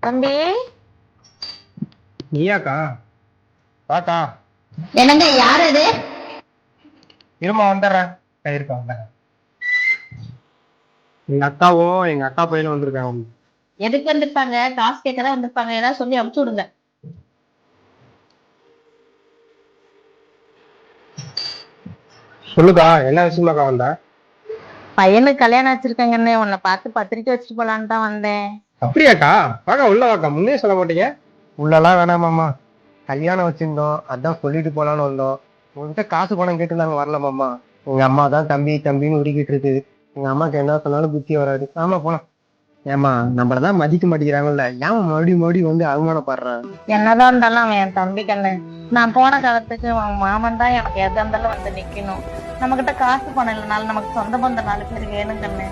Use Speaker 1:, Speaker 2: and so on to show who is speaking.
Speaker 1: தம்பி.
Speaker 2: நீயாக்கா? வாக்கா.
Speaker 1: என்னங்க, யார் அது?
Speaker 2: இருமா வந்துடுறேன். இருக்கா வந்துடுறேன். எங்க அக்காவும் எங்க அக்கா பையனும் வந்திருக்காங்க.
Speaker 1: எதுக்கு வந்திருப்பாங்க? காசு கேட்கதான் வந்திருப்பாங்க. ஏதாவது சொல்லி அமுச்சு விடுங்க.
Speaker 2: சொல்லுக்கா, என்ன விஷயமாக்கா வந்தா?
Speaker 1: பையனுக்கு கல்யாணம் வச்சிருக்கேங்கன்னு உன்னை பார்த்து பத்திரிக்கை வச்சுட்டு போலான்னு தான் வந்தேன்.
Speaker 2: அப்படியாக்கா? வாக்கா உள்ள வாக்கா. முன்னே சொல்ல மாட்டீங்க. உள்ளலாம் வேணாமாம்மா. கல்யாணம் வச்சிருந்தோம், அதான் சொல்லிட்டு போலான்னு வந்தோம். உங்ககிட்ட காசு பணம் கேட்டு நாங்க வரலாமாம்மா. எங்க அம்மா தான் தம்பி தம்பின்னு உருகிட்டு இருக்குது. எங்க அம்மாக்கு என்ன சொன்னாலும் புத்தி வராது. ஆமா போலாம். ஏமா நம்மளதான் மதிக்க மாட்டேங்கிறாங்கல்ல, ஏன் மறுபடியும் வந்து அவமானப்படுறான்?
Speaker 1: என்னதான் இருந்தாலும் அவன் என் தம்பி கண்ணு. நான் போன காலத்துக்கு அவன் மாமன் தான் எனக்கு எதா இருந்தாலும் வந்து நிக்கணும். நம்ம கிட்ட காசு பணம் இல்லைனாலும் நமக்கு சொந்த பந்த 4 பேர் வேணும் கண்ணு.